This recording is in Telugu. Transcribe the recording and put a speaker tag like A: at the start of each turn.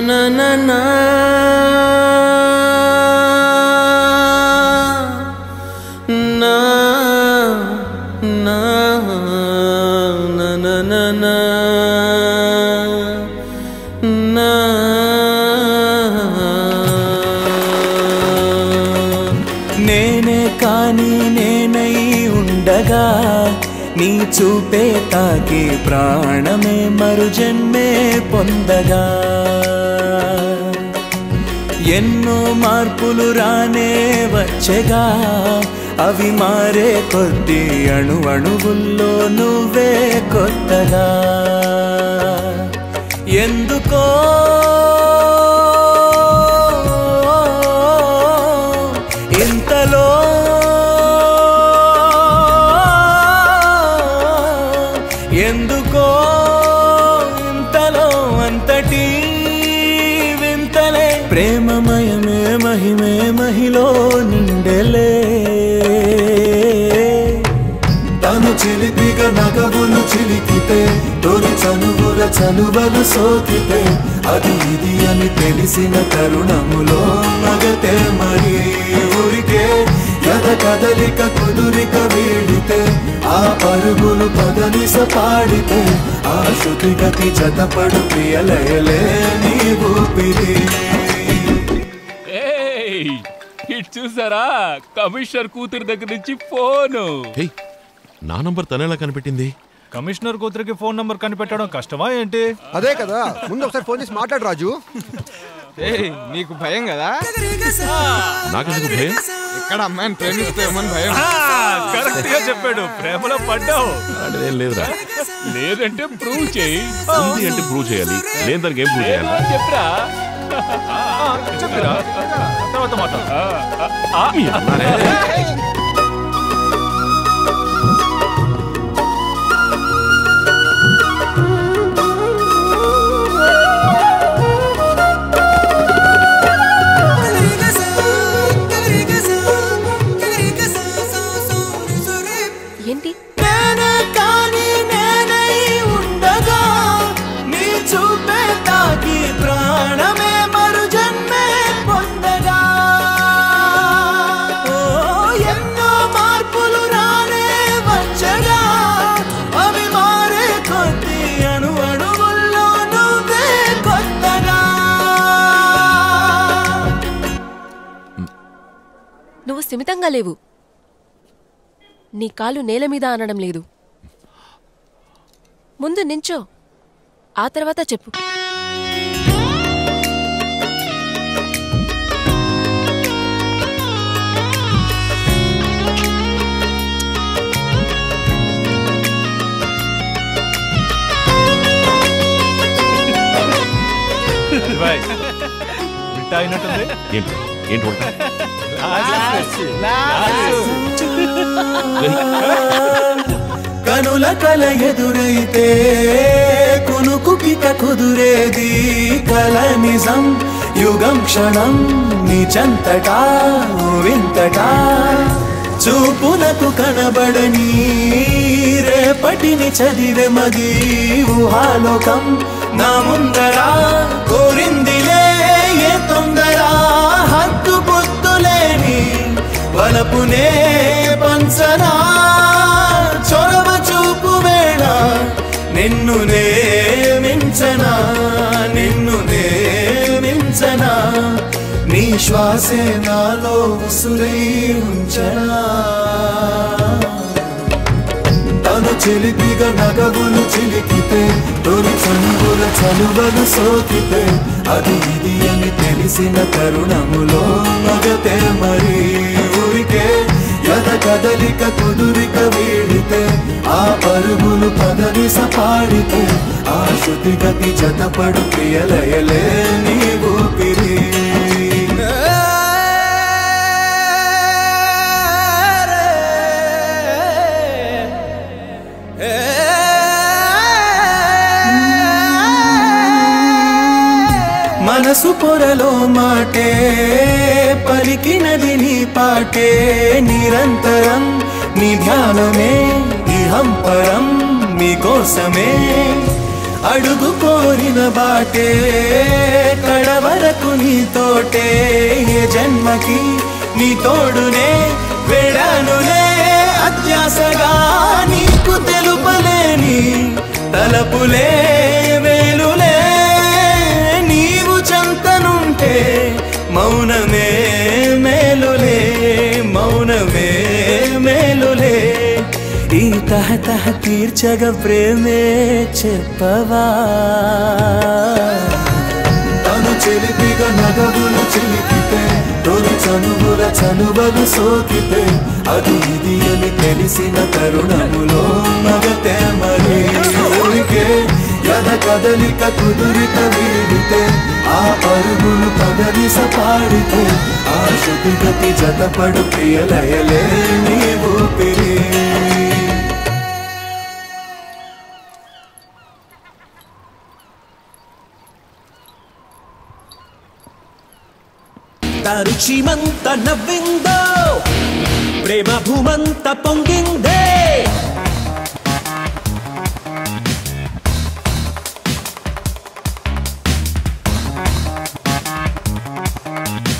A: na na na na na na na na na na నేనే కాని నేనై ఉండగా నీ చూపే తాకి ప్రాణమే మరు జన్మే పొందగా ఎన్నో మార్పులు రానే వచ్చగా అవి మారే కొద్ది అణు అణువుల్లో నువ్వే కొత్తగా ఎందుకో ఇంతలో ఎందుకో ఇంతలో అంతటి వింతలే ప్రేమమయమే మహిమే మహిలో నిండెలే తను చిలిపిగా నగవులు చిలికితే తొలి చనువుల చనువలు సోకితే అది ఇది అని తెలిసిన తరుణములో మగతే మరి ఊరికే యద కదలిక కుదురిక వీడితే ఆ పరుగులు పదనిస పాడితే ఆ శృతి గతి జతపడు ప్రియలయలే నీ ఊపిరి
B: చూసారా కమిషనర్ కూతురు దగ్గర నుంచి ఫోను.
C: నా నంబర్ తనేలా కనిపెట్టింది?
D: కమిషనర్ కూతురికి ఫోన్ నంబర్ కనిపెట్టడం కష్టమా ఏంటి?
E: అదే కదా, ముందు ఒకసారి ఫోన్ చేసి మాట్లాడు రాజు.
F: నీకు భయం కదా?
C: నాకెందుకు భయం?
F: ఇక్కడ అమ్మాయిని ప్రేమిస్తామని భయం.
D: కరెక్ట్ గా చెప్పాడు. ప్రేమలో పడ్డావు.
C: అదేం లేదురా.
B: లేదంటే ప్రూవ్ చేయి.
C: ఉంది అంటే ప్రూవ్ చేయాలి. నేను దానికి ఏం ప్రూవ్ చేయాలి?
B: చెప్పరా
D: చెప్పిరా తర్వాత మాట్లాడు.
G: ఏంటి
A: కానీ నేనై ఉండగా నీ చూపే తాకి ప్రాణమే మరు జన్మే పొందగా ఎన్నో మార్పులు రానే వచ్చగా అవి మారే కొద్ది అణు అణువుల్లో నువ్వే కొత్తగా.
G: నువ్వు స్థిమితంగా లేవు. నీ కాలు నేల మీద అనడం లేదు. ముందు నించో, ఆ తర్వాత చెప్పు.
D: మిఠా అయినట్టుంది.
C: ఏంటి ఏంటి ఉంటా?
A: కనుల కల ఎదురైతే కునుకుకిక కుదురేది కల నిజం యుగం క్షణం నిజంతటా వింతటా చూపులకు కనబడని రేపటిని చదివే మది ఊహాలోకం నా ముందరా కోరిందిలే ఏ తొందరా హద్దు పొద్దులేని వలపునే పంచనా చొరవ చూపు వేళ నిన్ను నేమించనా నిన్ను నేమించనా నీ శ్వాసే నాలో ఉసురై ఉంచనా తను చిలిపిగా నగవులు చిలికితే తొలి చనువుల చనువలు సోకితే అది ఇది అని తెలిసిన తరుణములో మగతే మరి ఊరికే యద కదలిక కుదురిక వీడితే ఆ పరుగులు పదనిస పాడితే ఆ శృతి గతి జతపడు ప్రియలయలే నీ ఊపిరి మనసు పొరలో మాటే పలికినది నీ పాటే నిరంతరం నీ ధ్యానమే ఇహం పరం నీ కోసమే అడుగు కోరిన బాటే కడవరకు నీతోటే ఏ జన్మకి నీ తోడునే వేడానులే అత్యాసగా నీకు తెలుపలేని తలపులే వేలులే నీవు చంతనుంటే మౌనమే మేలులే మౌనమే మేలులే ఈ తహతహ తీర్చగ ప్రేమే చెప్పవా తను చెలిపిగా నగవులు చిలికితే తొలి చనువుల చనువలు సోకితే అది ఇది అని తెలిసిన తరుణములో మగతే మరి ఊరికే యద కదలిక కుదురిక వీడితే ఆ పరుగులు కదలిస పాడితే ఆ శృతిగతి జతపడు ప్రియలయలే నీ ఊపిరి
H: తరుచిమంత నవ్విందో ప్రేమ భూమంత పొంగిందే